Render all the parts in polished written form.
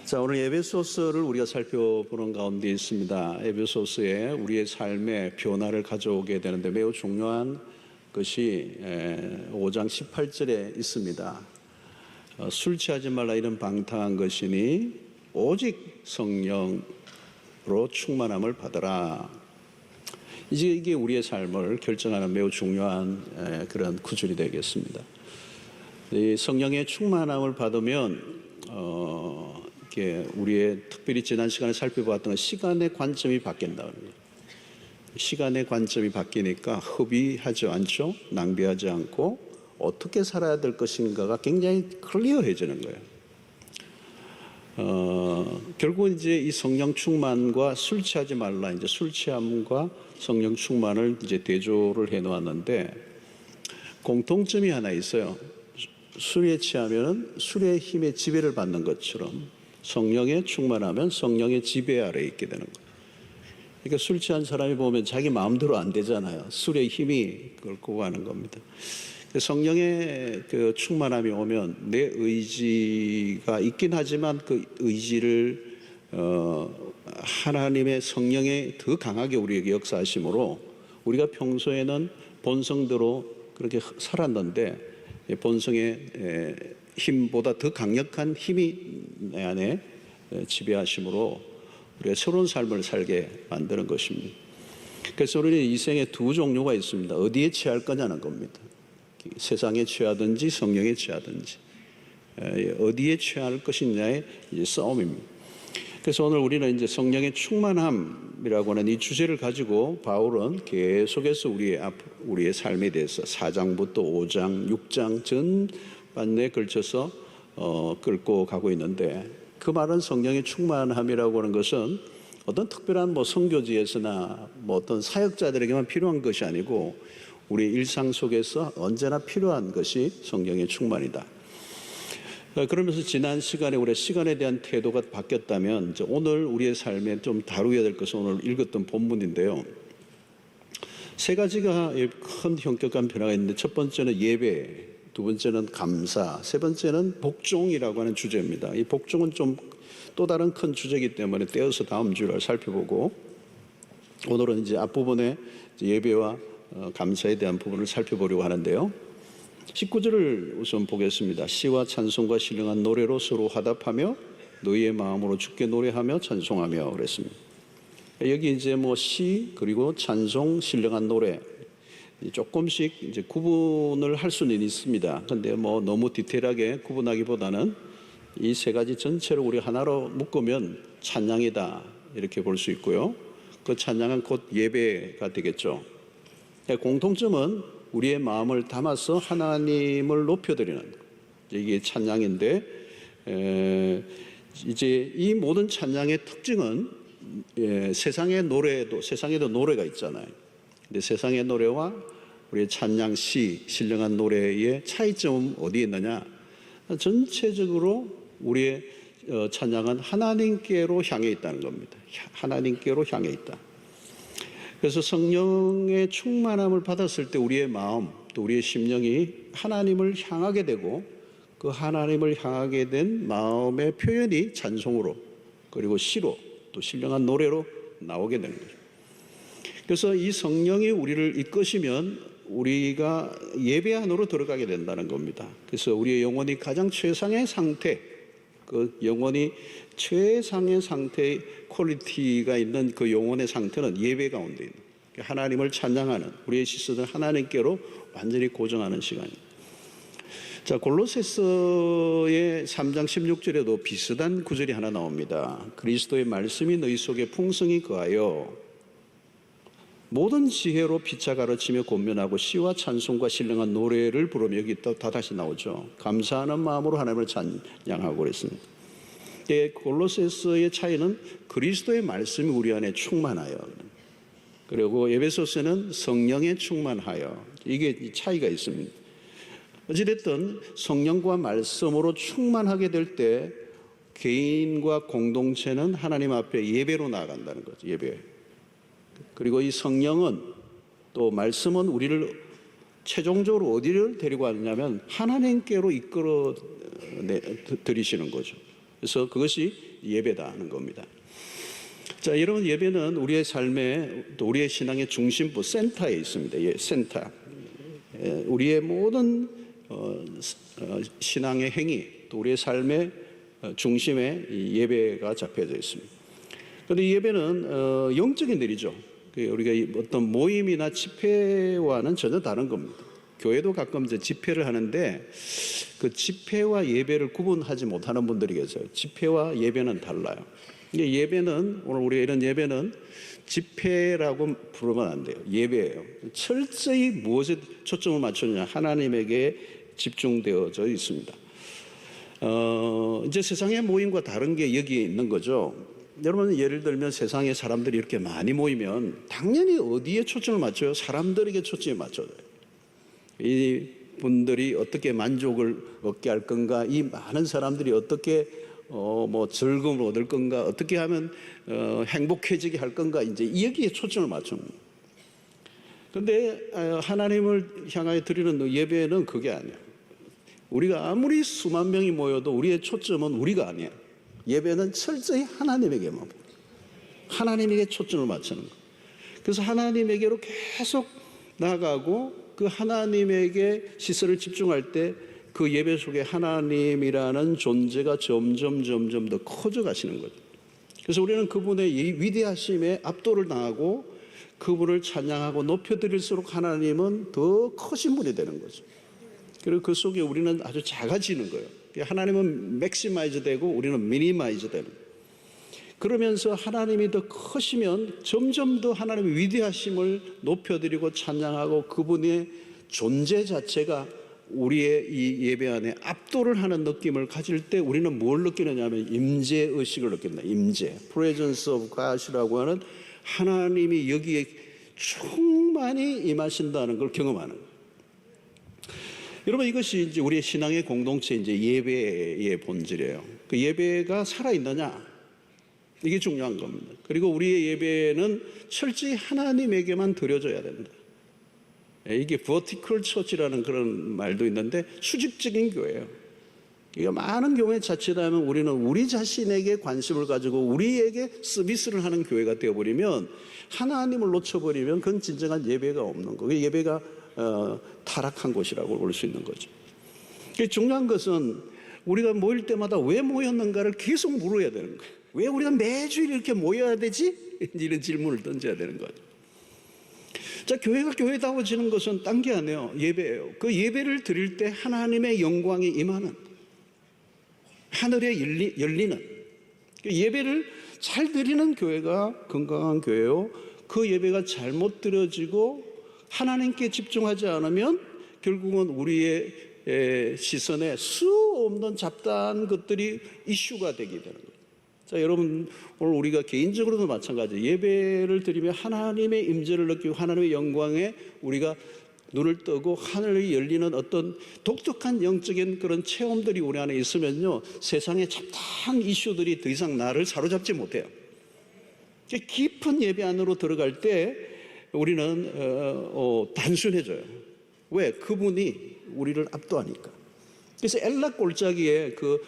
자, 오늘 에베소서를 우리가 살펴보는 가운데 있습니다. 에베소서에 우리의 삶의 변화를 가져오게 되는데 매우 중요한 것이 5장 18절에 있습니다. 술 취하지 말라 이런 방탕한 것이니 오직 성령으로 충만함을 받으라. 이게 우리의 삶을 결정하는 매우 중요한 그런 구절이 되겠습니다. 이 성령의 충만함을 받으면 우리의 특별히 지난 시간에 살펴보았던 시간의 관점이 바뀐다는 거예요. 시간의 관점이 바뀌니까 허비하지 않죠. 낭비하지 않고 어떻게 살아야 될 것인가가 굉장히 클리어해지는 거예요. 결국 이제 이 성령 충만과 술 취하지 말라, 이제 술 취함과 성령 충만을 이제 대조를 해 놓았는데 공통점이 하나 있어요. 술에 취하면 술의 힘에 지배를 받는 것처럼 성령에 충만하면 성령의 지배 아래에 있게 되는 거예요. 그러니까 술 취한 사람이 보면 자기 마음대로 안 되잖아요. 술의 힘이 끌고 가는 겁니다. 성령의 그 충만함이 오면 내 의지가 있긴 하지만 그 의지를 하나님의 성령에 더 강하게 우리에게 역사하심으로 우리가 평소에는 본성대로 그렇게 살았는데 본성의 힘보다 더 강력한 힘이 내 안에 지배하심으로 우리가 새로운 삶을 살게 만드는 것입니다. 그래서 우리는 이 생에 두 종류가 있습니다. 어디에 취할 거냐는 겁니다. 세상에 취하든지 성령에 취하든지 어디에 취할 것이냐의 싸움입니다. 그래서 오늘 우리는 이제 성령의 충만함이라고 하는 이 주제를 가지고 바울은 계속해서 우리의 삶에 대해서 4장부터 5장, 6장 전반에 걸쳐서 끌고 가고 있는데 그 말은 성령의 충만함이라고 하는 것은 어떤 특별한 선교지에서나 어떤 사역자들에게만 필요한 것이 아니고 우리 일상 속에서 언제나 필요한 것이 성령의 충만이다. 그러면서 지난 시간에 우리 시간에 대한 태도가 바뀌었다면 이제 오늘 우리의 삶에 좀 다루어야 될 것은 오늘 읽었던 본문인데요. 세 가지가 큰 형격한 변화가 있는데 첫 번째는 예배, 두 번째는 감사, 세 번째는 복종이라고 하는 주제입니다. 이 복종은 좀 또 다른 큰 주제이기 때문에 떼어서 다음 주를 살펴보고 오늘은 이제 앞부분에 예배와 감사에 대한 부분을 살펴보려고 하는데요. 19절을 우선 보겠습니다. 시와 찬송과 신령한 노래로 서로 화답하며 너희의 마음으로 주께 노래하며 찬송하며 그랬습니다. 여기 이제 시 그리고 찬송, 신령한 노래 조금씩 이제 구분을 할 수는 있습니다. 그런데 너무 디테일하게 구분하기보다는 이 세 가지 전체를 우리 하나로 묶으면 찬양이다 이렇게 볼 수 있고요. 그 찬양은 곧 예배가 되겠죠. 공통점은 우리의 마음을 담아서 하나님을 높여드리는 이게 찬양인데 이제 이 모든 찬양의 특징은 세상에도 노래가 있잖아요. 근데 세상의 노래와 우리의 찬양 신령한 노래의 차이점은 어디에 있느냐? 전체적으로 우리의 찬양은 하나님께로 향해 있다는 겁니다. 하나님께로 향해 있다. 그래서 성령의 충만함을 받았을 때 우리의 마음 또 우리의 심령이 하나님을 향하게 되고 그 하나님을 향하게 된 마음의 표현이 찬송으로 그리고 시로 또 신령한 노래로 나오게 되는 거죠. 그래서 이 성령이 우리를 이끄시면 우리가 예배 안으로 들어가게 된다는 겁니다. 그래서 우리의 영혼이 가장 최상의 상태, 그 영혼이 최상의 상태의 퀄리티가 있는 그 영혼의 상태는 예배 가운데 있는 하나님을 찬양하는 우리의 시선을 하나님께로 완전히 고정하는 시간입니다. 자, 골로새서의 3장 16절에도 비슷한 구절이 하나 나옵니다. 그리스도의 말씀이 너희 속에 풍성히 거하여 모든 지혜로 피차 가르치며 권면하고 시와 찬송과 신령한 노래를 부르며 여기 또 다시 나오죠. 감사하는 마음으로 하나님을 찬양하고 그랬습니다. 골로새서의 차이는 그리스도의 말씀이 우리 안에 충만하여 그리고 에베소서는 성령에 충만하여 이게 차이가 있습니다. 어찌됐든 성령과 말씀으로 충만하게 될 때 개인과 공동체는 하나님 앞에 예배로 나아간다는 거죠. 예배. 그리고 이 성령은 또 말씀은 우리를 최종적으로 어디를 데리고 가느냐면 하나님께로 이끌어 드리시는 거죠. 그래서 그것이 예배다 하는 겁니다. 자, 여러분, 예배는 우리의 삶의 또 우리의 신앙의 중심부 센터에 있습니다. 예, 센터. 우리의 모든 신앙의 행위, 또 우리의 삶의 중심에 이 예배가 잡혀져 있습니다. 그런데 예배는 영적인 일이죠. 우리가 어떤 모임이나 집회와는 전혀 다른 겁니다. 교회도 가끔 이제 집회를 하는데 그 집회와 예배를 구분하지 못하는 분들이 계세요. 집회와 예배는 달라요. 예배는, 오늘 우리가 이런 예배는 집회라고 부르면 안 돼요. 예배예요. 철저히 무엇에 초점을 맞추느냐, 하나님에게 집중되어져 있습니다. 이제 세상의 모임과 다른 게 여기에 있는 거죠. 여러분, 예를 들면 세상에 사람들이 이렇게 많이 모이면 당연히 어디에 초점을 맞춰요? 사람들에게 초점을 맞춰요. 이 분들이 어떻게 만족을 얻게 할 건가, 이 많은 사람들이 어떻게 즐거움을 얻을 건가, 어떻게 하면 행복해지게 할 건가, 이제 여기에 초점을 맞춥니다. 그런데 하나님을 향하여 드리는 예배는 그게 아니에요. 우리가 아무리 수만 명이 모여도 우리의 초점은 우리가 아니에요. 예배는 철저히 하나님에게만, 하나님에게 초점을 맞추는 거예요. 그래서 하나님에게로 계속 나아가고 그 하나님에게 시선을 집중할 때 그 예배 속에 하나님이라는 존재가 점점 더 커져 가시는 거죠. 그래서 우리는 그분의 이 위대하심에 압도를 당하고 그분을 찬양하고 높여드릴수록 하나님은 더 크신 분이 되는 거죠. 그리고 그 속에 우리는 아주 작아지는 거예요. 하나님은 맥시마이즈 되고 우리는 미니마이즈 되는 거예요. 그러면서 하나님이 더 크시면 점점 더 하나님의 위대하심을 높여드리고 찬양하고 그분의 존재 자체가 우리의 이 예배 안에 압도를 하는 느낌을 가질 때 우리는 뭘 느끼느냐면 임재의식을 느낀다. 임재, presence of God이라고 하는 하나님이 여기에 충만히 임하신다는 걸 경험하는 거예요. 여러분, 이것이 이제 우리의 신앙의 공동체, 이제 예배의 본질이에요. 그 예배가 살아있느냐, 이게 중요한 겁니다. 그리고 우리의 예배는 철저히 하나님에게만 드려져야 된다. 이게 버티컬 처치라는 그런 말도 있는데 수직적인 교회예요. 그러니까 많은 경우에 자칫하면 우리는 우리 자신에게 관심을 가지고 우리에게 서비스를 하는 교회가 되어버리면, 하나님을 놓쳐버리면 그건 진정한 예배가 없는 거예요. 예배가 타락한 곳이라고 볼 수 있는 거죠. 중요한 것은 우리가 모일 때마다 왜 모였는가를 계속 물어야 되는 거예요. 왜 우리가 매주일 이렇게 모여야 되지? 이런 질문을 던져야 되는 거죠. 자, 교회가 교회다워지는 것은 딴 게 아니에요. 예배예요. 그 예배를 드릴 때 하나님의 영광이 임하는, 하늘에 열리는, 예배를 잘 드리는 교회가 건강한 교회요. 그 예배가 잘못 드려지고 하나님께 집중하지 않으면 결국은 우리의 시선에 수 없는 잡다한 것들이 이슈가 되게 되는 거예요. 자, 여러분, 오늘 우리가 개인적으로도 마찬가지예요. 예배를 드리며 하나님의 임재를 느끼고 하나님의 영광에 우리가 눈을 뜨고 하늘이 열리는 어떤 독특한 영적인 그런 체험들이 우리 안에 있으면요, 세상의 잡다한 이슈들이 더 이상 나를 사로잡지 못해요. 깊은 예배 안으로 들어갈 때 우리는 단순해져요. 왜? 그분이 우리를 압도하니까. 그래서 엘라 골짜기에 그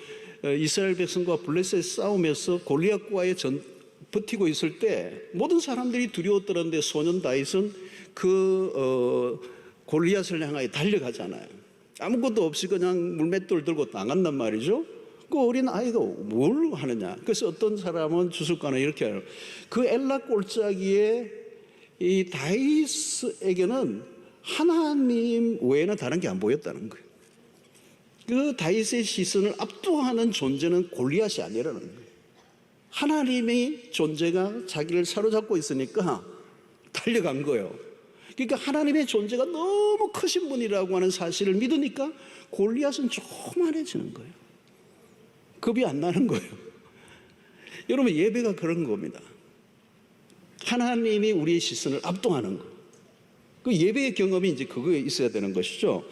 이스라엘 백성과 블레셋의 싸움에서 골리앗과의 버티고 있을 때 모든 사람들이 두려웠더란데 소년 다윗은 골리앗을 향하여 달려가잖아요. 아무것도 없이 그냥 물맷돌 들고 나간단 말이죠. 그 어린 아이가 뭘 하느냐. 그래서 어떤 사람은 주술가는 이렇게 해요. 그 엘라 골짜기에 이 다윗에게는 하나님 외에는 다른 게 안 보였다는 거예요. 그 다윗의 시선을 압도하는 존재는 골리앗이 아니라는 거예요. 하나님의 존재가 자기를 사로잡고 있으니까 달려간 거예요. 그러니까 하나님의 존재가 너무 크신 분이라고 하는 사실을 믿으니까 골리앗은 조그만해지는 거예요. 겁이 안 나는 거예요. 여러분, 예배가 그런 겁니다. 하나님이 우리의 시선을 압도하는 거. 그 예배의 경험이 이제 그거에 있어야 되는 것이죠.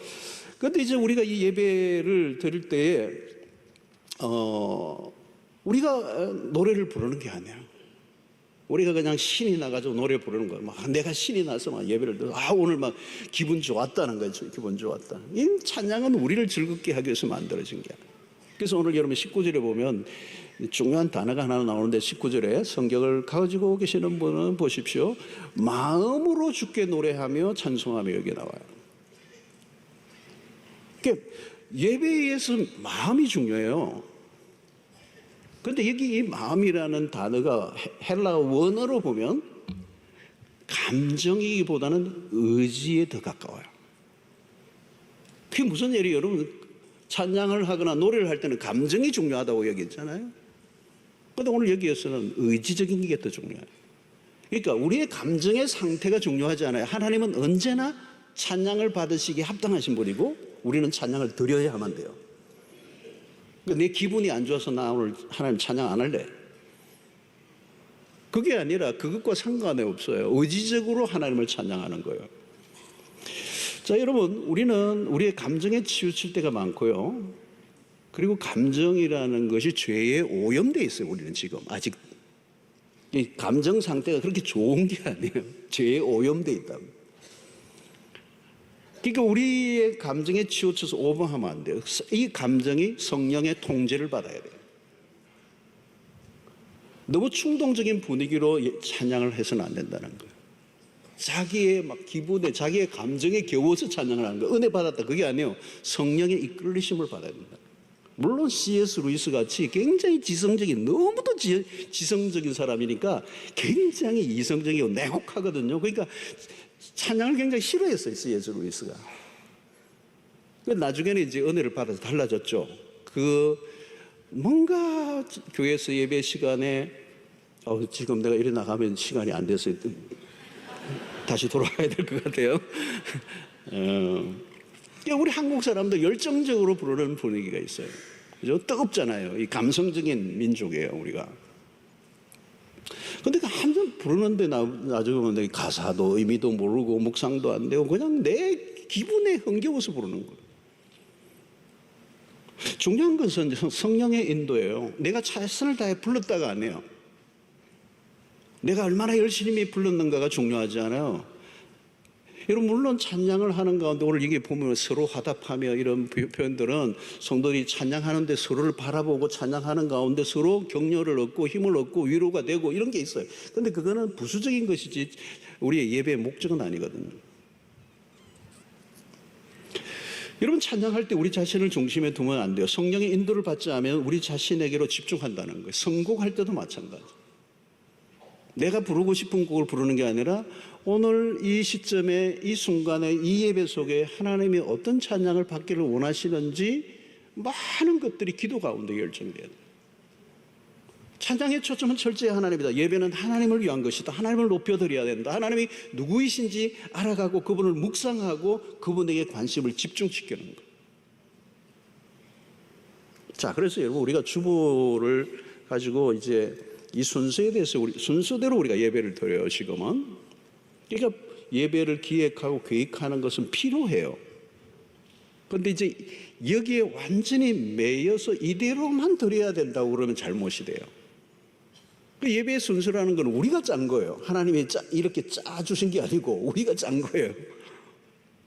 그런데 이제 우리가 이 예배를 드릴 때에 우리가 노래를 부르는 게 아니에요. 우리가 그냥 신이 나가지고 노래 부르는 거예요. 막 내가 신이 나서 막 예배를 들어, 오늘 막 기분 좋았다는 거죠. 기분 좋았다. 이 찬양은 우리를 즐겁게 하기 위해서 만들어진 게 아니에요. 그래서 오늘 여러분 19절에 보면 중요한 단어가 하나 나오는데 19절에 성경을 가지고 계시는 분은 보십시오. 마음으로 주께 노래하며 찬송하며 여기 나와요. 그러니까 예배에서 마음이 중요해요. 그런데 여기 이 마음이라는 단어가 헬라 원어로 보면 감정이기보다는 의지에 더 가까워요. 그게 무슨 일이에요? 여러분, 찬양을 하거나 노래를 할 때는 감정이 중요하다고 얘기했잖아요. 그런데 오늘 여기에서는 의지적인 게 더 중요해요. 그러니까 우리의 감정의 상태가 중요하지 않아요. 하나님은 언제나 찬양을 받으시기에 합당하신 분이고 우리는 찬양을 드려야만 돼요. 그러니까 내 기분이 안 좋아서 나 오늘 하나님 찬양 안 할래. 그게 아니라 그것과 상관이 없어요. 의지적으로 하나님을 찬양하는 거예요. 자, 여러분, 우리는 우리의 감정에 치우칠 때가 많고요. 그리고 감정이라는 것이 죄에 오염되어 있어요. 우리는 지금 아직 이 감정 상태가 그렇게 좋은 게 아니에요. 죄에 오염되어 있다. 그러니까 우리의 감정에 치우쳐서 오버하면 안 돼요. 이 감정이 성령의 통제를 받아야 돼요. 너무 충동적인 분위기로 찬양을 해서는 안 된다는 거예요. 자기의 막 기분에, 자기의 감정에 겨워서 찬양을 하는 거예요. 은혜 받았다, 그게 아니에요. 성령의 이끌리심을 받아야 된다. 물론 C.S. 루이스 같이 굉장히 지성적인, 너무도 지성적인 사람이니까 굉장히 이성적이고 냉혹하거든요. 그러니까 찬양을 굉장히 싫어했어요, C.S. 루이스가. 나중에는 이제 은혜를 받아서 달라졌죠. 뭔가 교회에서 예배 시간에 지금 내가 이리 나가면 시간이 안 돼서 다시 돌아가야 될 것 같아요. 우리 한국 사람도 열정적으로 부르는 분위기가 있어요. 그죠? 뜨겁잖아요. 이 감성적인 민족이에요, 우리가. 근데 한번 부르는데 나중에 보면 가사도 의미도 모르고 묵상도 안 되고 그냥 내 기분에 흥겨워서 부르는 거예요. 중요한 것은 성령의 인도예요. 내가 최선을 다해 불렀다가 아니에요. 내가 얼마나 열심히 불렀는가가 중요하지 않아요. 여러분, 물론 찬양을 하는 가운데 오늘 이게 보면 서로 화답하며 이런 표현들은 성도들이 찬양하는데 서로를 바라보고 찬양하는 가운데 서로 격려를 얻고 힘을 얻고 위로가 되고 이런 게 있어요. 그런데 그거는 부수적인 것이지 우리의 예배의 목적은 아니거든요. 여러분, 찬양할 때 우리 자신을 중심에 두면 안 돼요. 성령의 인도를 받지 않으면 우리 자신에게로 집중한다는 거예요. 선곡할 때도 마찬가지. 내가 부르고 싶은 곡을 부르는 게 아니라 오늘 이 시점에 이 순간에 이 예배 속에 하나님이 어떤 찬양을 받기를 원하시는지 많은 것들이 기도 가운데 결정돼야 돼요. 찬양의 초점은 철저히 하나님이다. 예배는 하나님을 위한 것이다. 하나님을 높여드려야 된다. 하나님이 누구이신지 알아가고 그분을 묵상하고 그분에게 관심을 집중시키는 거예요. 자, 그래서 여러분, 우리가 주보를 가지고 이제 이 순서에 대해서 순서대로 우리가 예배를 드려요, 지금은. 그러니까 예배를 기획하고 계획하는 것은 필요해요. 그런데 이제 여기에 완전히 매여서 이대로만 드려야 된다고 그러면 잘못이 돼요. 그 예배의 순서라는 건 우리가 짠 거예요. 하나님이 이렇게 짜주신 게 아니고 우리가 짠 거예요.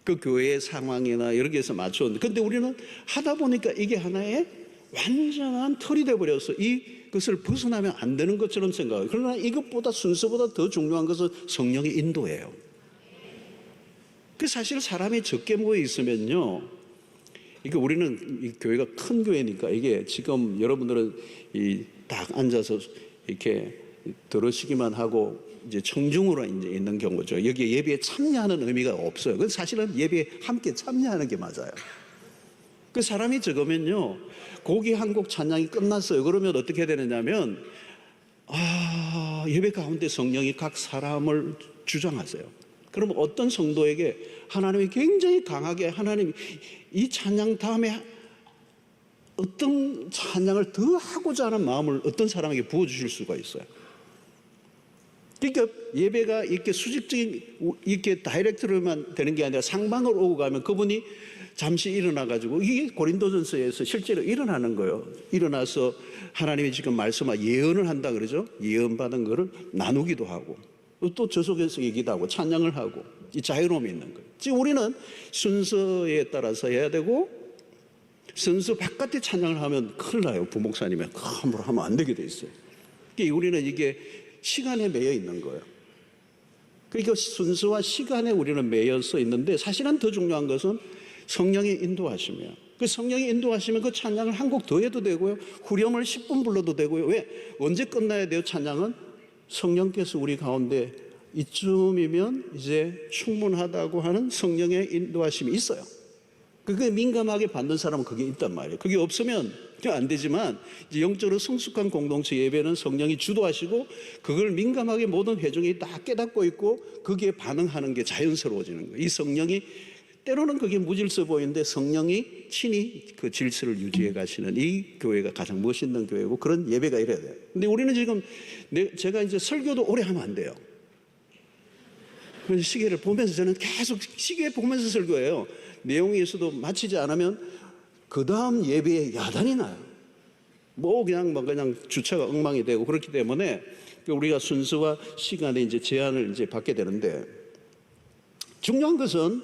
그 교회의 상황이나 여러 개에서 맞췄는데, 근데 우리는 하다 보니까 이게 하나의 완전한 틀이 돼버려서 이것을 벗어나면 안 되는 것처럼 생각해요. 그러나 이것보다 순서보다 더 중요한 것은 성령의 인도예요. 그 사실 사람이 적게 모여 있으면요, 이게 우리는 이 교회가 큰 교회니까 이게 지금 여러분들은 딱 앉아서 이렇게 들으시기만 하고 이제 청중으로 이제 있는 경우죠. 여기에 예배에 참여하는 의미가 없어요. 그 사실은 예배에 함께 참여하는 게 맞아요. 그 사람이 적으면요, 곡이 한 곡 찬양이 끝났어요. 그러면 어떻게 되느냐면 예배 가운데 성령이 각 사람을 주장하세요. 그러면 어떤 성도에게 하나님이 굉장히 강하게 하나님이 이 찬양 다음에 어떤 찬양을 더 하고자 하는 마음을 어떤 사람에게 부어주실 수가 있어요. 그러니까 예배가 이렇게 수직적인 이렇게 다이렉트로만 되는 게 아니라 상방으로 오고 가면 그분이 잠시 일어나가지고, 이게 고린도전서에서 실제로 일어나는 거예요. 일어나서 하나님이 지금 말씀하 예언을 한다 그러죠. 예언받은 거를 나누기도 하고 또 저 속에서 얘기도 하고 찬양을 하고 이 자유로움이 있는 거예요. 지금 우리는 순서에 따라서 해야 되고 선수 바깥에 찬양을 하면 큰일 나요. 부목사님이 함부로 하면 안 되게 돼 있어요. 그러니까 우리는 이게 시간에 매여 있는 거예요. 그러니까 순서와 시간에 우리는 매여서 있는데, 사실은 더 중요한 것은 성령의 인도하심이에요. 그 성령이 인도하시면 그 찬양을 한 곡 더 해도 되고요, 후렴을 10분 불러도 되고요. 왜? 언제 끝나야 돼요? 찬양은 성령께서 우리 가운데 이쯤이면 이제 충분하다고 하는 성령의 인도하심이 있어요. 그게 민감하게 받는 사람은 그게 있단 말이에요. 그게 없으면 안 되지만, 이제 영적으로 성숙한 공동체 예배는 성령이 주도하시고 그걸 민감하게 모든 회중이 다 깨닫고 있고 거기에 반응하는 게 자연스러워지는 거예요. 이 성령이, 때로는 그게 무질서 보이는데 성령이 친히 그 질서를 유지해 가시는 이 교회가 가장 멋있는 교회고, 그런 예배가 이래야 돼요. 근데 우리는 지금 제가 이제 설교도 오래 하면 안 돼요. 그래서 시계를 보면서, 저는 계속 시계 보면서 설교해요. 내용이 있어도 마치지 않으면 그 다음 예배에 야단이 나요. 그냥 주차가 엉망이 되고, 그렇기 때문에 우리가 순서와 시간에 이제 제한을 이제 받게 되는데, 중요한 것은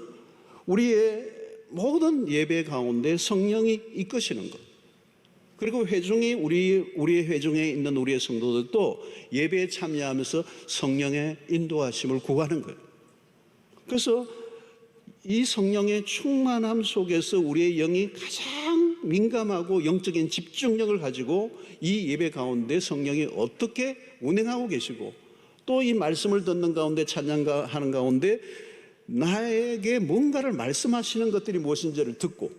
우리의 모든 예배 가운데 성령이 이끄시는 것, 그리고 회중이 우리의 회중에 있는 우리의 성도들도 예배에 참여하면서 성령의 인도하심을 구하는 거예요. 그래서 이 성령의 충만함 속에서 우리의 영이 가장 민감하고 영적인 집중력을 가지고 이 예배 가운데 성령이 어떻게 운행하고 계시고, 또 이 말씀을 듣는 가운데, 찬양하는 가운데 나에게 뭔가를 말씀하시는 것들이 무엇인지를 듣고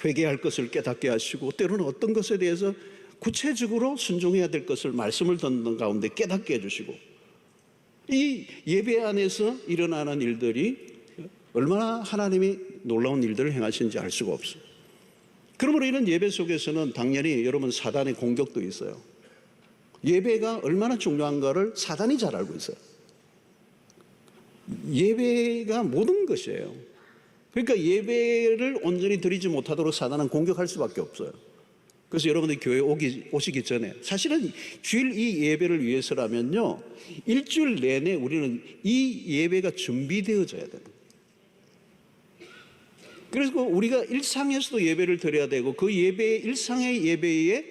회개할 것을 깨닫게 하시고, 때로는 어떤 것에 대해서 구체적으로 순종해야 될 것을 말씀을 듣는 가운데 깨닫게 해주시고, 이 예배 안에서 일어나는 일들이 얼마나 하나님이 놀라운 일들을 행하시는지 알 수가 없어요. 그러므로 이런 예배 속에서는 당연히 여러분 사단의 공격도 있어요. 예배가 얼마나 중요한가를 사단이 잘 알고 있어요. 예배가 모든 것이에요. 그러니까 예배를 온전히 드리지 못하도록 사단은 공격할 수밖에 없어요. 그래서 여러분들이 교회 오시기 전에, 사실은 주일 이 예배를 위해서라면요, 일주일 내내 우리는 이 예배가 준비되어져야 돼요. 그래서 우리가 일상에서도 예배를 드려야 되고, 그 일상의 예배의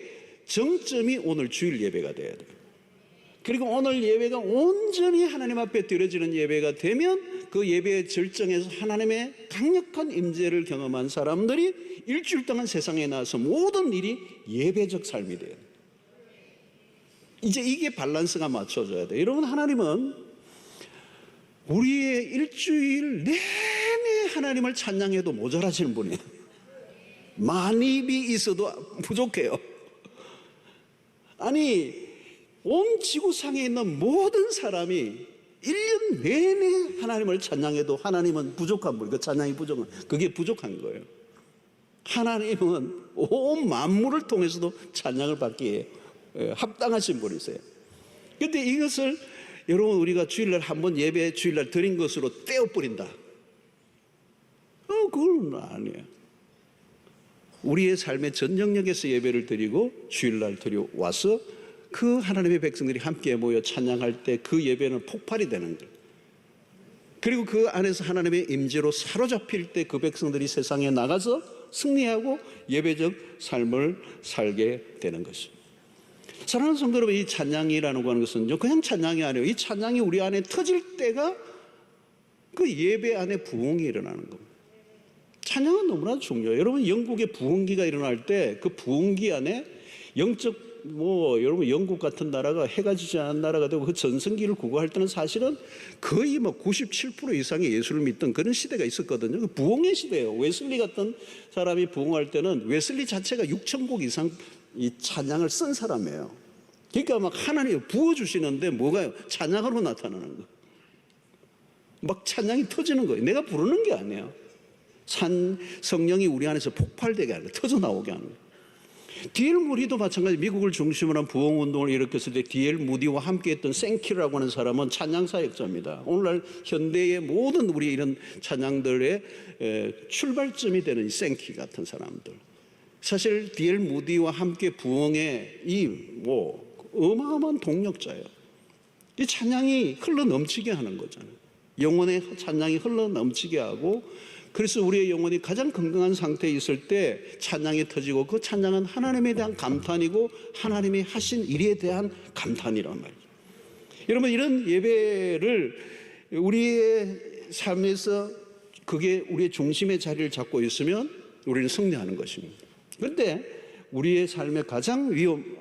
정점이 오늘 주일 예배가 돼야 돼요. 그리고 오늘 예배가 온전히 하나님 앞에 드려지는 예배가 되면 그 예배의 절정에서 하나님의 강력한 임재를 경험한 사람들이 일주일 동안 세상에 나와서 모든 일이 예배적 삶이 돼요. 이제 이게 밸런스가 맞춰져야 돼요. 여러분, 하나님은 우리의 일주일 내내 하나님을 찬양해도 모자라시는 분이에요. 만입이 있어도 부족해요. 아니, 온 지구상에 있는 모든 사람이 1년 내내 하나님을 찬양해도 하나님은 부족한 분이에요. 그 찬양이 부족한, 그게 부족한 거예요. 하나님은 온 만물을 통해서도 찬양을 받기에 합당하신 분이세요. 그런데 이것을 여러분, 우리가 주일날 한번 예배 주일날 드린 것으로 떼어버린다, 그건 아니에요. 우리의 삶의 전 영역에서 예배를 드리고 주일날 드려와서 그 하나님의 백성들이 함께 모여 찬양할 때 그 예배는 폭발이 되는 거예요. 그리고 그 안에서 하나님의 임재로 사로잡힐 때 그 백성들이 세상에 나가서 승리하고 예배적 삶을 살게 되는 것입니다. 사랑하는 성도 여러분, 이 찬양이라는 거 하는 것은요, 그냥 찬양이 아니에요. 이 찬양이 우리 안에 터질 때가 그 예배 안에 부흥이 일어나는 겁니다. 찬양은 너무나 중요해요. 여러분, 영국의 부흥기가 일어날 때 그 부흥기 안에 영적, 여러분, 영국 같은 나라가 해가 지지 않은 나라가 되고 그 전성기를 구가할 때는 사실은 거의 97% 이상의 예수를 믿던 그런 시대가 있었거든요. 그 부흥의 시대예요. 웨슬리 같은 사람이 부흥할 때는 웨슬리 자체가 6,000곡 이상 이 찬양을 쓴 사람이에요. 그러니까 막 하나님이 부어주시는데 뭐가요? 찬양으로 나타나는 거. 막 찬양이 터지는 거예요. 내가 부르는 게 아니에요. 성령이 우리 안에서 폭발되게 하는 거예요. 터져 나오게 하는 거예요. D.L. 무디도 마찬가지. 미국을 중심으로 한 부흥운동을 일으켰을 때 D.L. 무디와 함께했던 생키라고 하는 사람은 찬양사역자입니다. 오늘날 현대의 모든 우리 이런 찬양들의 출발점이 되는 이 생키 같은 사람들, 사실 D.L. 무디와 함께 부흥의 어마어마한 동력자예요. 이 찬양이 흘러 넘치게 하는 거잖아요. 영혼의 찬양이 흘러 넘치게 하고, 그래서 우리의 영혼이 가장 건강한 상태에 있을 때 찬양이 터지고, 그 찬양은 하나님에 대한 감탄이고 하나님이 하신 일에 대한 감탄이란 말이죠. 여러분, 이런 예배를 우리의 삶에서 그게 우리의 중심의 자리를 잡고 있으면 우리는 승리하는 것입니다. 그런데 우리의 삶의 가장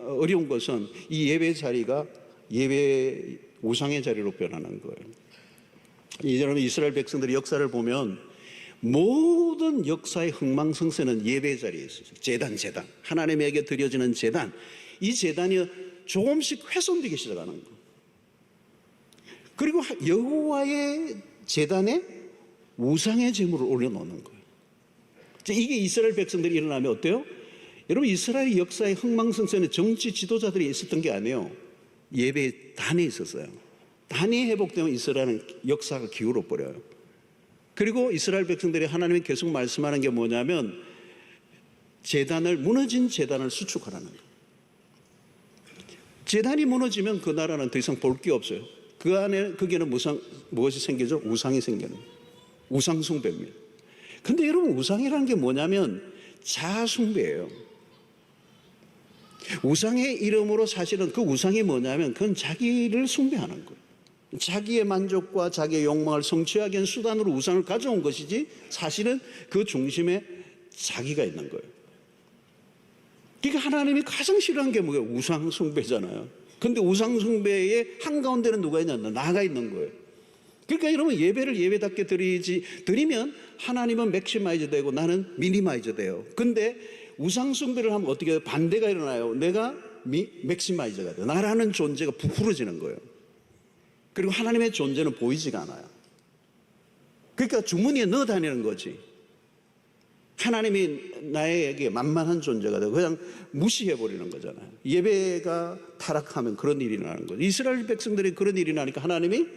어려운 것은 이 예배 자리가 예배 우상의 자리로 변하는 거예요. 여러분, 이스라엘 백성들의 역사를 보면 모든 역사의 흥망성쇠는 예배 자리에 있어요. 제단 하나님에게 드려지는 제단, 이 제단이 조금씩 훼손되기 시작하는 거예요. 그리고 여호와의 제단에 우상의 제물을 올려놓는 거예요. 이게 이스라엘 백성들이 일어나면 어때요? 여러분, 이스라엘 역사의 흥망성쇠는 정치 지도자들이 있었던 게 아니에요. 예배 단에 있었어요. 단이 회복되면 이스라엘은 역사가 기울어 버려요. 그리고 이스라엘 백성들이 하나님이 계속 말씀하는 게 뭐냐면 무너진 제단을 수축하라는 거예요. 제단이 무너지면 그 나라는 더 이상 볼 게 없어요. 거기에는 무엇이 생기죠? 우상이 생겨요. 우상 숭배입니다. 근데 여러분, 우상이라는 게 뭐냐면 자아숭배예요. 우상의 이름으로 사실은 그 우상이 뭐냐면 그건 자기를 숭배하는 거예요. 자기의 만족과 자기의 욕망을 성취하기 위한 수단으로 우상을 가져온 것이지 사실은 그 중심에 자기가 있는 거예요. 그러니까 하나님이 가장 싫어하는 게 뭐예요? 우상 숭배잖아요. 근데 우상 숭배의 한가운데는 누가 있냐? 나가 있는 거예요. 그러니까 여러분, 예배를 예배답게 드리면 하나님은 맥시마이즈 되고 나는 미니마이즈 돼요. 근데 우상 숭배를 하면 어떻게 해요? 반대가 일어나요. 내가 맥시마이즈가 돼요. 나라는 존재가 부풀어지는 거예요. 그리고 하나님의 존재는 보이지가 않아요. 그러니까 주머니에 넣어 다니는 거지. 하나님이 나에게 만만한 존재가 되고 그냥 무시해버리는 거잖아요. 예배가 타락하면 그런 일이 나는 거죠. 이스라엘 백성들이 그런 일이 나니까 하나님이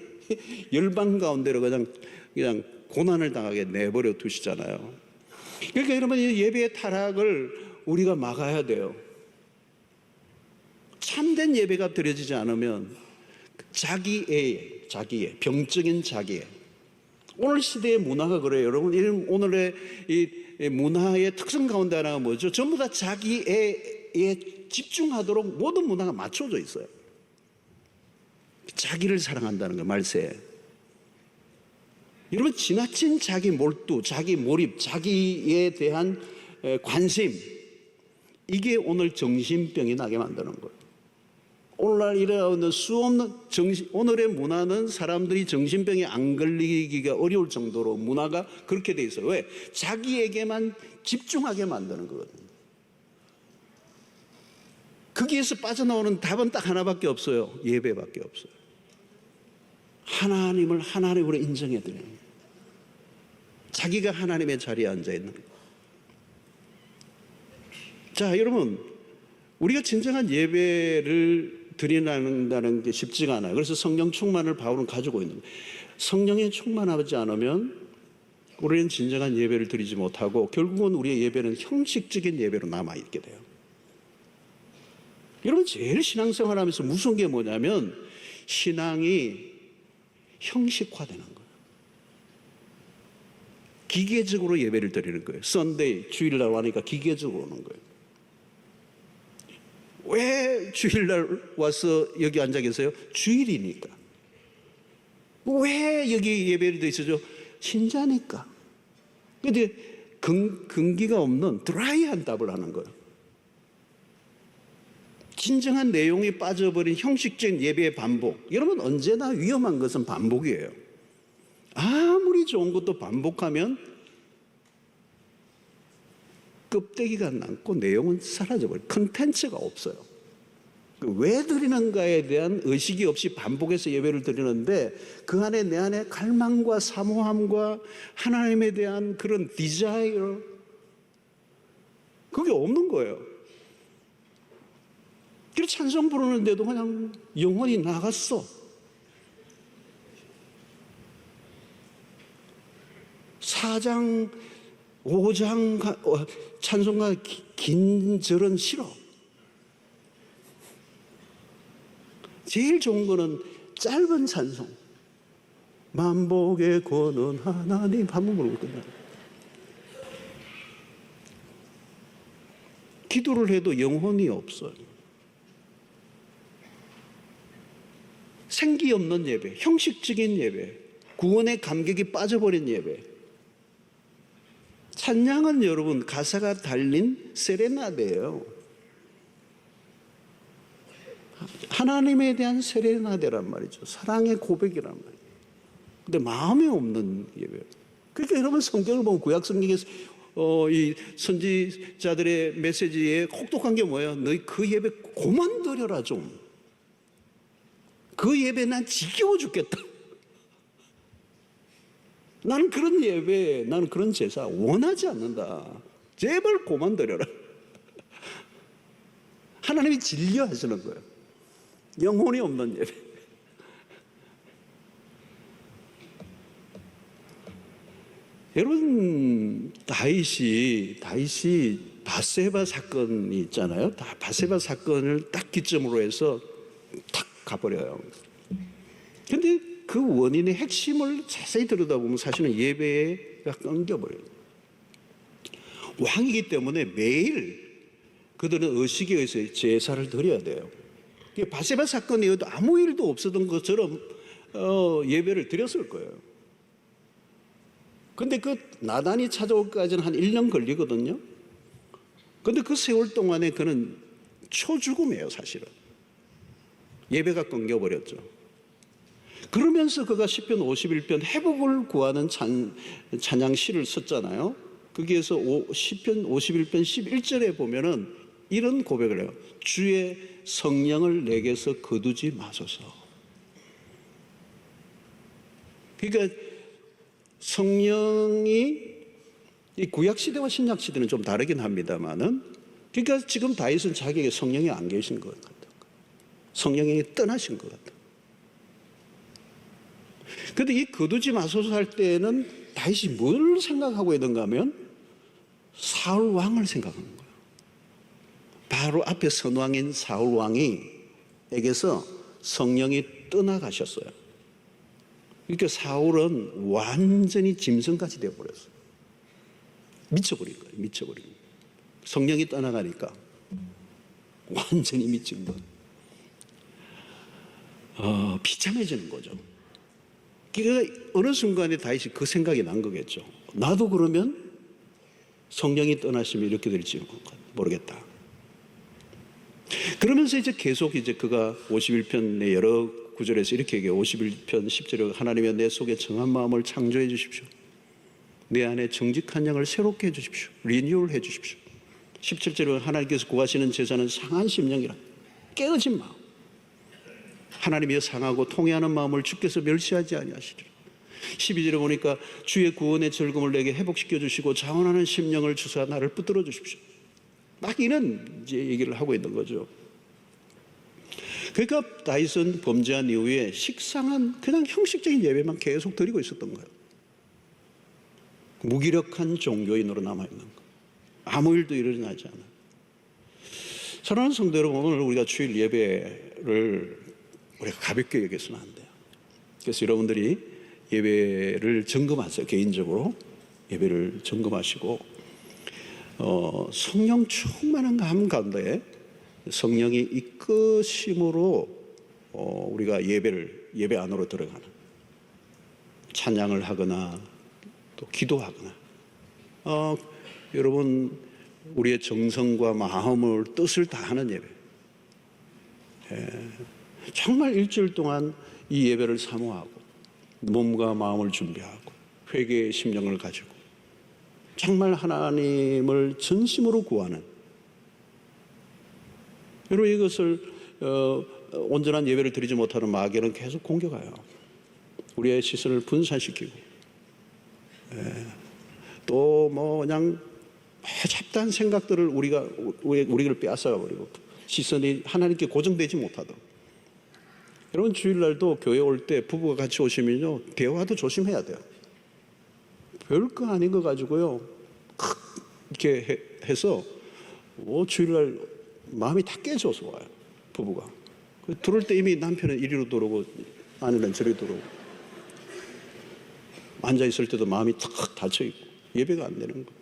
열방 가운데로 그냥 고난을 당하게 내버려 두시잖아요. 그러니까 여러분, 이 예배의 타락을 우리가 막아야 돼요. 참된 예배가 드려지지 않으면 자기의 병적인 자기의, 오늘 시대의 문화가 그래요. 여러분, 오늘의 이 문화의 특성 가운데 하나가 뭐죠? 전부 다 자기에 집중하도록 모든 문화가 맞춰져 있어요. 자기를 사랑한다는 거, 말세. 여러분, 지나친 자기 몰두, 자기 몰입, 자기에 대한 관심, 이게 오늘 정신병이 나게 만드는 거예요. 오늘날 일어나는 수없는 오늘의 문화는 사람들이 정신병에 안 걸리기가 어려울 정도로 문화가 그렇게 돼 있어요. 왜? 자기에게만 집중하게 만드는 거거든요. 거기에서 빠져나오는 답은 딱 하나밖에 없어요. 예배밖에 없어요. 하나님을 하나님으로 인정해 드리는 거예요. 자기가 하나님의 자리에 앉아 있는 거예요. 자, 여러분, 우리가 진정한 예배를 드린다는 게 쉽지가 않아요. 그래서 성령 충만을 바울은 가지고 있는 거예요. 성령에 충만하지 않으면 우리는 진정한 예배를 드리지 못하고 결국은 우리의 예배는 형식적인 예배로 남아있게 돼요. 여러분, 제일 신앙생활하면서 무서운 게 뭐냐면 신앙이 형식화되는 거예요. 기계적으로 예배를 드리는 거예요. 썬데이, 주일날 하니까 기계적으로 오는 거예요. 왜 주일날 와서 여기 앉아 계세요? 주일이니까. 왜 여기 예배를 드리죠? 신자니까. 근데 근기가 없는 드라이한 답을 하는 거예요. 진정한 내용이 빠져버린 형식적인 예배의 반복. 여러분, 언제나 위험한 것은 반복이에요. 아무리 좋은 것도 반복하면 껍데기가 남고 내용은 사라져버려요. 컨텐츠가 없어요. 왜 드리는가에 대한 의식이 없이 반복해서 예배를 드리는데 그 안에 내 안에 갈망과 사모함과 하나님에 대한 그런 디자이어, 그게 없는 거예요. 그래서 찬송 부르는데도 그냥 영혼이 나갔어. 4장 5장 찬송가 긴 절은 싫어. 제일 좋은 거는 짧은 찬송. 만복의 권은 하나님, 한 번 부르고 끝나. 기도를 해도 영혼이 없어요. 생기 없는 예배, 형식적인 예배, 구원의 감격이 빠져버린 예배. 찬양은 여러분 가사가 달린 세레나데예요. 하나님에 대한 세레나데란 말이죠. 사랑의 고백이란 말이에요. 근데 마음이 없는 예배. 그러니까 여러분 성경을 보면 구약 성경에서 이 선지자들의 메시지에 혹독한 게 뭐예요? 너희 그 예배 그만 드려라 좀. 그 예배 난 지겨워 죽겠다. 나는 그런 예배, 나는 그런 제사 원하지 않는다. 제발 그만 드려라. 하나님이 질려 하시는 거예요. 영혼이 없는 예배. 여러분, 다윗이 바세바 사건이 있잖아요. 바세바 사건을 딱 기점으로 해서 탁 가버려요. 근데 그 원인의 핵심을 자세히 들여다보면 사실은 예배가 끊겨버려요. 왕이기 때문에 매일 그들은 의식에 의해서 제사를 드려야 돼요. 바세바 사건이어도 아무 일도 없었던 것처럼 예배를 드렸을 거예요. 근데 그 나단이 찾아올까지는 한 1년 걸리거든요. 근데 그 세월 동안에 그는 초죽음이에요, 사실은. 예배가 끊겨버렸죠. 그러면서 그가 시편 51편 회복을 구하는 찬양시를 썼잖아요. 거기에서 시편 51편 11절에 보면은 이런 고백을 해요. 주의 성령을 내게서 거두지 마소서. 그러니까 성령이 이 구약 시대와 신약 시대는 좀 다르긴 합니다만은, 그러니까 지금 다윗은 자기에게 성령이 안 계신 것 같아요. 성령이 떠나신 것 같아요. 그런데 이 거두지 마소서 할 때는 다윗이 뭘 생각하고 있는가 하면 사울 왕을 생각하는 거예요. 바로 앞에 선왕인 사울 왕이에게서 성령이 떠나가셨어요. 그러니까 사울은 완전히 짐승같이 되어버렸어요. 미쳐버린 거예요. 미쳐버린 거예요. 성령이 떠나가니까 완전히 미친 거예요. 비참해지는 거죠. 그러니까 어느 순간에 다윗이 그 생각이 난 거겠죠. 나도 그러면 성령이 떠나시면 이렇게 될지 모르겠다. 그러면서 이제 계속 그가 51편의 여러 구절에서 이렇게 얘기해요. 51편 10절에 하나님이여 내 속에 정한 마음을 창조해 주십시오. 내 안에 정직한 영을 새롭게 해 주십시오. 리뉴얼 해 주십시오. 17절에 하나님께서 구하시는 제사는 상한 심령이라 깨어진 마음. 하나님이여 상하고 통회하는 마음을 주께서 멸시하지 아니하시리라. 12절에 보니까 주의 구원의 즐거움을 내게 회복시켜 주시고 자원하는 심령을 주사 나를 붙들어 주십시오. 막 이런 이제 얘기를 하고 있는 거죠. 그러니까 다윗은 범죄한 이후에 식상한 그냥 형식적인 예배만 계속 드리고 있었던 거예요. 무기력한 종교인으로 남아있는 거예요. 아무 일도 일어나지 않아요. 사랑하는 성도 여러분, 오늘 우리가 주일 예배를 우리가 가볍게 여겨서는 안 돼요. 그래서 여러분들이 예배를 점검하세요. 개인적으로 예배를 점검하시고 성령 충만한 감 가운데 성령이 이끄심으로 우리가 예배 안으로 들어가는, 찬양을 하거나 또 기도하거나 여러분 우리의 정성과 마음을 뜻을 다하는 예배, 정말 일주일 동안 이 예배를 사모하고 몸과 마음을 준비하고 회개의 심령을 가지고 정말 하나님을 전심으로 구하는, 여러분 이것을 온전한 예배를 드리지 못하는 마귀는 계속 공격해요. 우리의 시선을 분산시키고 또 뭐 그냥 잡다한 생각들을 우리를 빼앗아가 버리고 시선이 하나님께 고정되지 못하도록. 여러분 주일날도 교회 올 때 부부가 같이 오시면요 대화도 조심해야 돼요. 별거 아닌 거 가지고요 이렇게 해서 주일날 마음이 다 깨져서 와요. 부부가 들어올 때 이미 남편은 이리로 들어오고 아내는 저리로 들어오고, 앉아있을 때도 마음이 탁 닫혀있고 예배가 안 되는 거.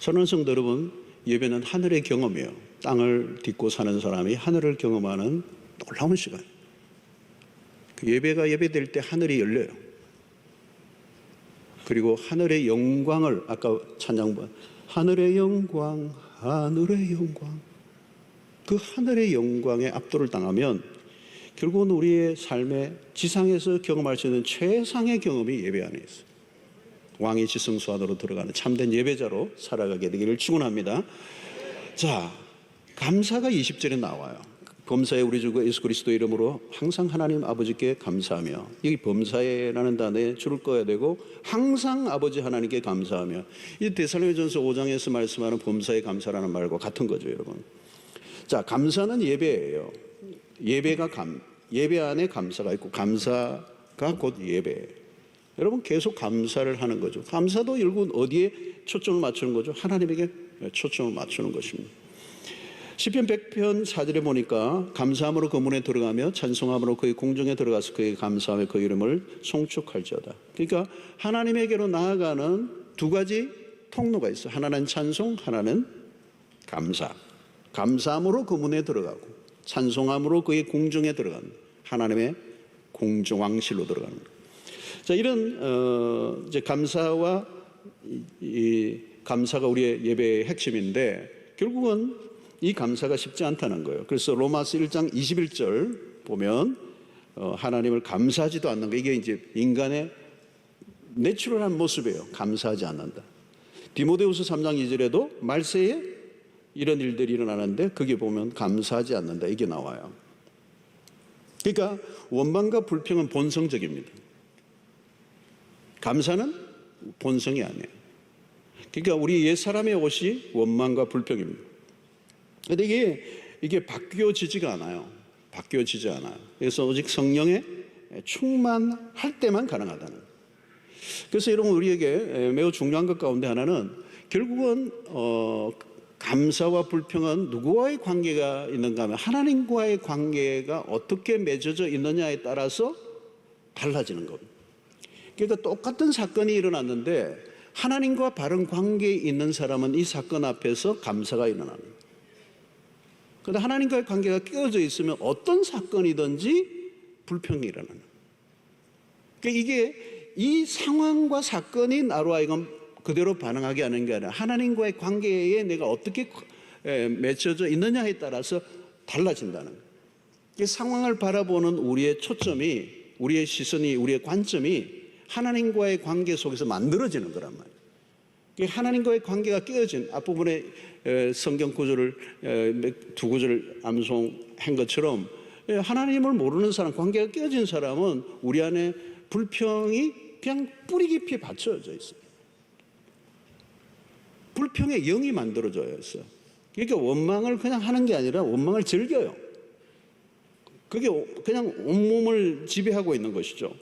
사랑하는 성도 여러분, 예배는 하늘의 경험이에요. 땅을 딛고 사는 사람이 하늘을 경험하는 놀라운 시간. 그 예배가 예배될 때 하늘이 열려요. 그리고 하늘의 영광을, 아까 찬양반 하늘의 영광, 하늘의 영광, 그 하늘의 영광에 압도를 당하면 결국은 우리의 삶에 지상에서 경험할 수 있는 최상의 경험이 예배 안에 있어요. 왕의 지성소 안으로 들어가는 참된 예배자로 살아가게 되기를 축원합니다. 자, 감사가 20절에 나와요. 범사에 우리 주 예수 그리스도 이름으로 항상 하나님 아버지께 감사하며, 여기 범사에라는 단어에 줄을 꺼야 되고 항상 아버지 하나님께 감사하며, 이 데살로니가전서 5장에서 말씀하는 범사에 감사라는 말과 같은 거죠, 여러분. 자, 감사는 예배예요. 예배 안에 감사가 있고 감사가 곧 예배예요. 여러분 계속 감사를 하는 거죠. 감사도 결국은 어디에 초점을 맞추는 거죠? 하나님에게 초점을 맞추는 것입니다. 시편 100편 4절에 보니까 감사함으로 그 문에 들어가며 찬송함으로 그의 궁정에 들어가서 그의 감사하며 그 이름을 송축할지어다. 그러니까 하나님에게로 나아가는 두 가지 통로가 있어요. 하나는 찬송, 하나는 감사. 감사함으로 그 문에 들어가고 찬송함으로 그의 궁정에 들어가는, 하나님의 궁정 왕실로 들어가는 것. 자, 이런 이제 감사와 이 감사가 우리의 예배의 핵심인데 결국은 이 감사가 쉽지 않다는 거예요. 그래서 로마서 1장 21절 보면 하나님을 감사하지도 않는 거, 이게 이제 인간의 내추럴한 모습이에요. 감사하지 않는다. 디모데후서 3장 2절에도 말세에 이런 일들이 일어나는데 거기 보면 감사하지 않는다, 이게 나와요. 그러니까 원망과 불평은 본성적입니다. 감사는 본성이 아니에요. 그러니까 우리 옛사람의 옷이 원망과 불평입니다. 그런데 이게 바뀌어지지가 않아요. 바뀌어지지 않아요. 그래서 오직 성령의 충만할 때만 가능하다는 거예요. 그래서 여러분, 우리에게 매우 중요한 것 가운데 하나는 결국은 감사와 불평은 누구와의 관계가 있는가 하면 하나님과의 관계가 어떻게 맺어져 있느냐에 따라서 달라지는 겁니다. 그러니까 똑같은 사건이 일어났는데 하나님과 바른 관계에 있는 사람은 이 사건 앞에서 감사가 일어납니다. 그런데 하나님과의 관계가 깨어져 있으면 어떤 사건이든지 불평이 일어나는 거예요. 그러니까 이게 이 상황과 사건이 나로 하여금 그대로 반응하게 하는 게 아니라 하나님과의 관계에 내가 어떻게 맺혀져 있느냐에 따라서 달라진다는 거예요. 이 상황을 바라보는 우리의 초점이, 우리의 시선이, 우리의 관점이 하나님과의 관계 속에서 만들어지는 거란 말이에요. 하나님과의 관계가 깨어진 앞부분에 성경 구절을 두 구절을 암송한 것처럼 하나님을 모르는 사람, 관계가 깨어진 사람은 우리 안에 불평이 그냥 뿌리 깊이 받쳐져 있어요. 불평의 영이 만들어져 있어요. 그러니까 원망을 그냥 하는 게 아니라 원망을 즐겨요. 그게 그냥 온몸을 지배하고 있는 것이죠.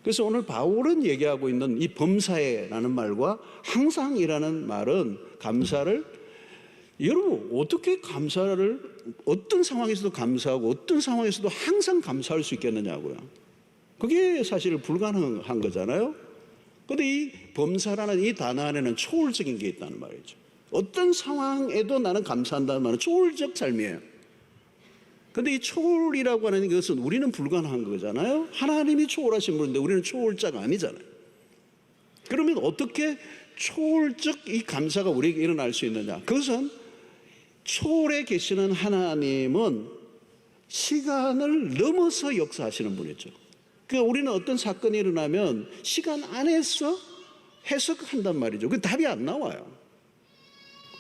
그래서 오늘 바울은 얘기하고 있는 이 범사에라는 말과 항상이라는 말은 감사를, 여러분 어떻게 감사를 어떤 상황에서도 감사하고 어떤 상황에서도 항상 감사할 수 있겠느냐고요. 그게 사실 불가능한 거잖아요. 그런데 이 범사라는 이 단어 안에는 초월적인 게 있다는 말이죠. 어떤 상황에도 나는 감사한다는 말은 초월적 삶이에요. 그런데 이 초월이라고 하는 것은 우리는 불가능한 거잖아요. 하나님이 초월하신 분인데 우리는 초월자가 아니잖아요. 그러면 어떻게 초월적 이 감사가 우리에게 일어날 수 있느냐? 그것은 초월에 계시는 하나님은 시간을 넘어서 역사하시는 분이죠. 그러니까 우리는 어떤 사건이 일어나면 시간 안에서 해석한단 말이죠. 그 답이 안 나와요.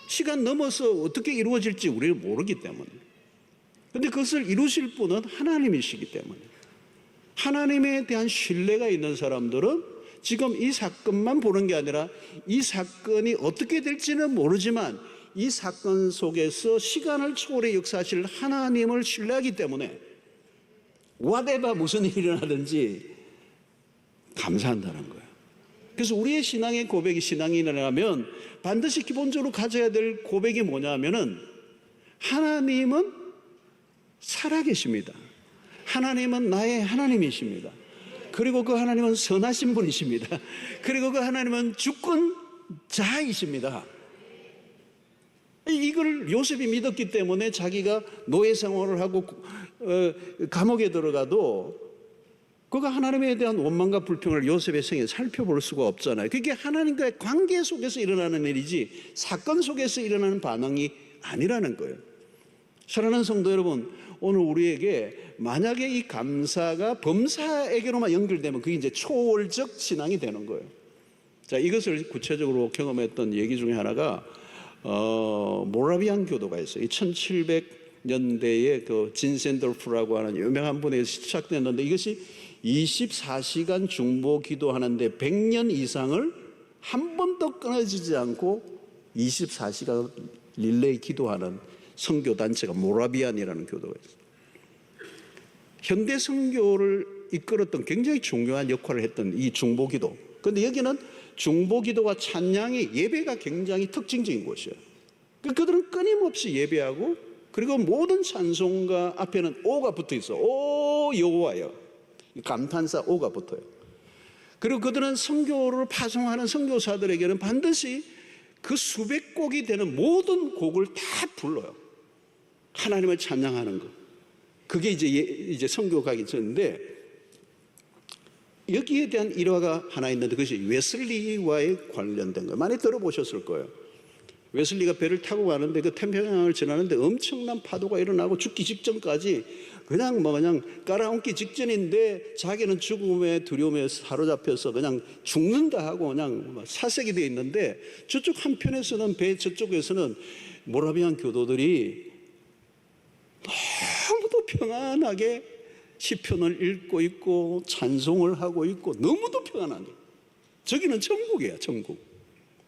시간 넘어서 어떻게 이루어질지 우리는 모르기 때문에. 그런데 그것을 이루실 분은 하나님이시기 때문에. 하나님에 대한 신뢰가 있는 사람들은 지금 이 사건만 보는 게 아니라 이 사건이 어떻게 될지는 모르지만 이 사건 속에서 시간을 초월해 역사하실 하나님을 신뢰하기 때문에 whatever 무슨 일이 일어나든지 감사한다는 거예요. 그래서 우리의 신앙의 고백이 신앙이 일어나면 반드시 기본적으로 가져야 될 고백이 뭐냐면은 하나님은 살아계십니다. 하나님은 나의 하나님이십니다. 그리고 그 하나님은 선하신 분이십니다. 그리고 그 하나님은 주권자이십니다. 이걸 요셉이 믿었기 때문에 자기가 노예 생활을 하고 감옥에 들어가도 그가 하나님에 대한 원망과 불평을 요셉의 생에 살펴볼 수가 없잖아요. 그게 하나님과의 관계 속에서 일어나는 일이지 사건 속에서 일어나는 반응이 아니라는 거예요. 사랑하는 성도 여러분, 오늘 우리에게 만약에 이 감사가 범사에게로만 연결되면 그게 이제 초월적 신앙이 되는 거예요. 자, 이것을 구체적으로 경험했던 얘기 중에 하나가 모라비안 교도가 있어요. 1700년대에 그 진센돌프라고 하는 유명한 분에서 시작됐는데 이것이 24시간 중보 기도하는데 100년 이상을 한 번도 끊어지지 않고 24시간 릴레이 기도하는 선교 단체가 모라비안이라는 교도가 있어요. 현대 선교를 이끌었던 굉장히 중요한 역할을 했던 이 중보 기도. 그런데 여기는 중보 기도와 찬양이 예배가 굉장히 특징적인 곳이에요. 그들은 끊임없이 예배하고 그리고 모든 찬송가 앞에는 오가 붙어 있어. 오 여호와여. 감탄사 오가 붙어요. 그리고 그들은 선교를 파송하는 선교사들에게는 반드시 그 수백 곡이 되는 모든 곡을 다 불러요. 하나님을 찬양하는 것. 그게 이제 선교 가기 전인데 여기에 대한 일화가 하나 있는데 그것이 웨슬리와의 관련된 거예요. 많이 들어보셨을 거예요. 웨슬리가 배를 타고 가는데 그 태평양을 지나는데 엄청난 파도가 일어나고 죽기 직전까지 그냥 깔아앉기 직전인데 자기는 죽음의 두려움에 사로잡혀서 그냥 죽는다 하고 그냥 사색이 되어 있는데 저쪽 한편에서는 배 저쪽에서는 모라비안 교도들이 너무도 평안하게 시편을 읽고 있고 찬송을 하고 있고 너무도 평안하게. 저기는 천국이야, 천국.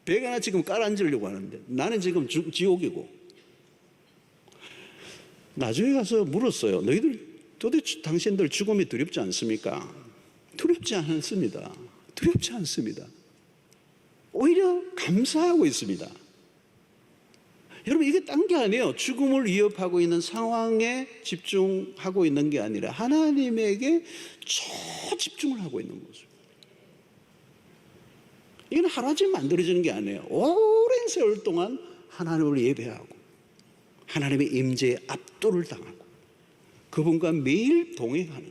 배가 나 지금 깔아앉으려고 하는데 나는 지금 지옥이고. 나중에 가서 물었어요. 너희들 도대체 당신들 죽음이 두렵지 않습니까? 두렵지 않습니다. 두렵지 않습니다. 오히려 감사하고 있습니다. 여러분 이게 딴 게 아니에요. 죽음을 위협하고 있는 상황에 집중하고 있는 게 아니라 하나님에게 초집중을 하고 있는 모습. 이건 하루아침에 만들어지는 게 아니에요. 오랜 세월 동안 하나님을 예배하고 하나님의 임재에 압도를 당하고 그분과 매일 동행하는.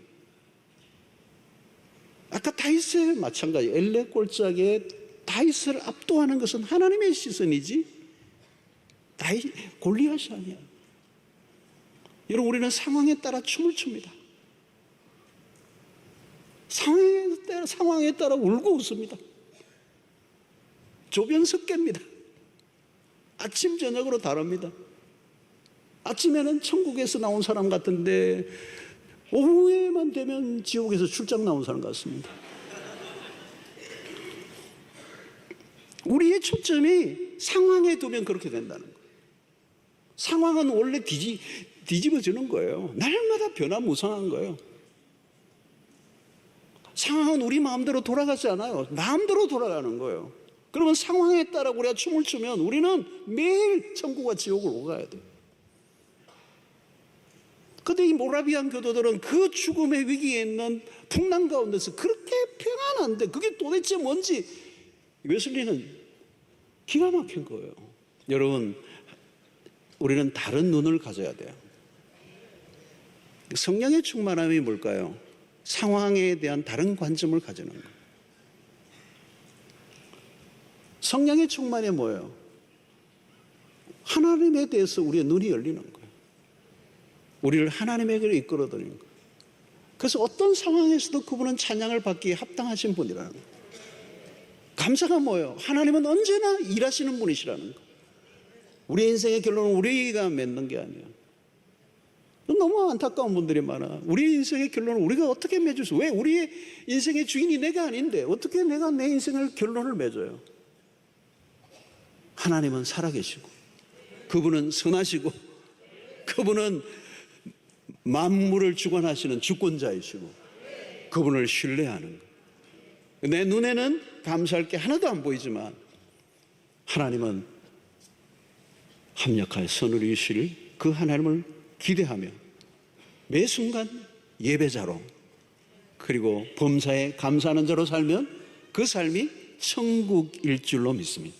아까 다윗의 마찬가지. 엘레 골짜기에 다윗을 압도하는 것은 하나님의 시선이지 골리앗이 아니야. 여러분 우리는 상황에 따라 춤을 춥니다. 상황에 따라 울고 웃습니다. 조변석계입니다. 아침 저녁으로 다릅니다. 아침에는 천국에서 나온 사람 같은데 오후에만 되면 지옥에서 출장 나온 사람 같습니다. 우리의 초점이 상황에 두면 그렇게 된다는 거예요. 상황은 원래 뒤집어지는 거예요. 날마다 변화무쌍한 거예요. 상황은 우리 마음대로 돌아가지 않아요. 마음대로 돌아가는 거예요. 그러면 상황에 따라 우리가 춤을 추면 우리는 매일 천국과 지옥을 오가야 돼요. 그런데 이 모라비안 교도들은 그 죽음의 위기에 있는 풍랑 가운데서 그렇게 평안한데 그게 도대체 뭔지 웨슬리는 기가 막힌 거예요. 여러분 우리는 다른 눈을 가져야 돼요. 성령의 충만함이 뭘까요? 상황에 대한 다른 관점을 가지는 거예요. 성령의 충만이 뭐예요? 하나님에 대해서 우리의 눈이 열리는 거예요. 우리를 하나님에게로 이끌어드리는 거예요. 그래서 어떤 상황에서도 그분은 찬양을 받기에 합당하신 분이라는 거예요. 감사가 뭐예요? 하나님은 언제나 일하시는 분이시라는 거예요. 우리 인생의 결론은 우리가 맺는 게 아니에요. 너무 안타까운 분들이 많아. 우리 인생의 결론은 우리가 어떻게 맺을 수? 왜? 우리의 인생의 주인이 내가 아닌데 어떻게 내가 내 인생의 결론을 맺어요? 하나님은 살아계시고 그분은 선하시고 그분은 만물을 주관하시는 주권자이시고 그분을 신뢰하는 거예요. 내 눈에는 감사할 게 하나도 안 보이지만 하나님은 합력하여 선을 이루실 그 하나님을 기대하며 매 순간 예배자로 그리고 범사에 감사하는 자로 살면 그 삶이 천국일 줄로 믿습니다.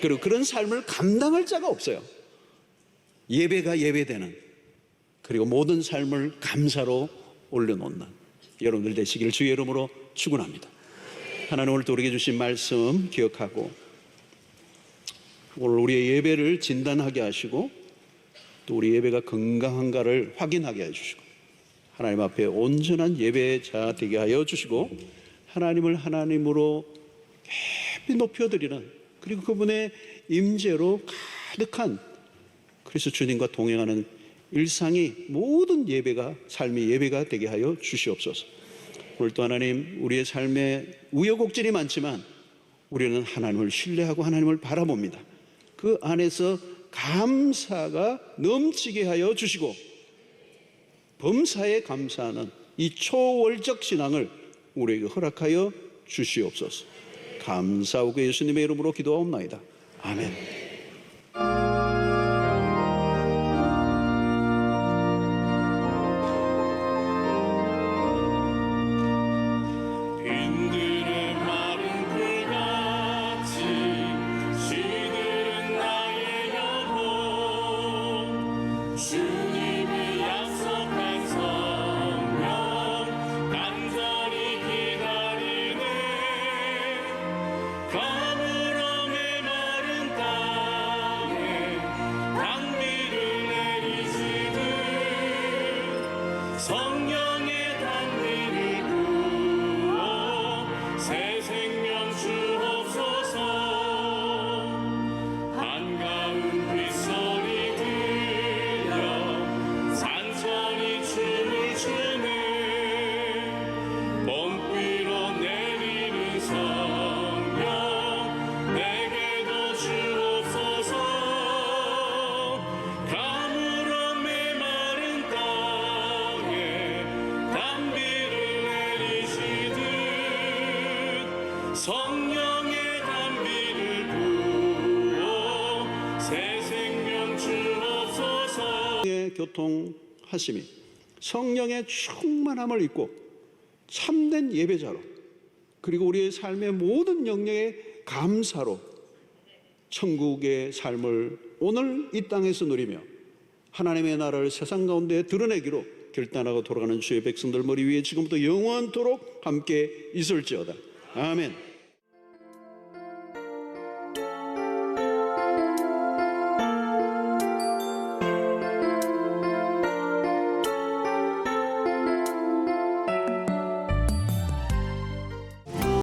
그리고 그런 삶을 감당할 자가 없어요. 예배가 예배되는, 그리고 모든 삶을 감사로 올려놓는 여러분들 되시길 주의 이름으로 축원합니다. 하나님 오늘 또 우리에게 주신 말씀 기억하고 오늘 우리의 예배를 진단하게 하시고 또 우리 예배가 건강한가를 확인하게 해주시고 하나님 앞에 온전한 예배자 되게 하여 주시고 하나님을 하나님으로 깊이 높여드리는, 그리고 그분의 임재로 가득한 그리스도 주님과 동행하는 일상이 모든 예배가, 삶의 예배가 되게 하여 주시옵소서. 오늘 또 하나님, 우리의 삶에 우여곡절이 많지만 우리는 하나님을 신뢰하고 하나님을 바라봅니다. 그 안에서 감사가 넘치게 하여 주시고 범사에 감사하는 이 초월적 신앙을 우리에게 허락하여 주시옵소서. 감사하고 예수님의 이름으로 기도하옵나이다. 아멘. 성령의 단비를 부어 새 생명 주옵소서. 한가운 빗소리 들려 산천이 춤을 추네. 봄비로 내리는 성령 내게도 주옵소서. 가물어 메마른 땅에 단비를 내리시듯 성령의 단비를 부어 새 생명 주옵소서. 성령의 교통하심이 성령의 충만함을 입고 참된 예배자로, 그리고 우리의 삶의 모든 영역에 감사로 천국의 삶을 오늘 이 땅에서 누리며 하나님의 나라를 세상 가운데 드러내기로 결단하고 돌아가는 주의 백성들 머리 위에 지금부터 영원토록 함께 있을지어다. 아멘.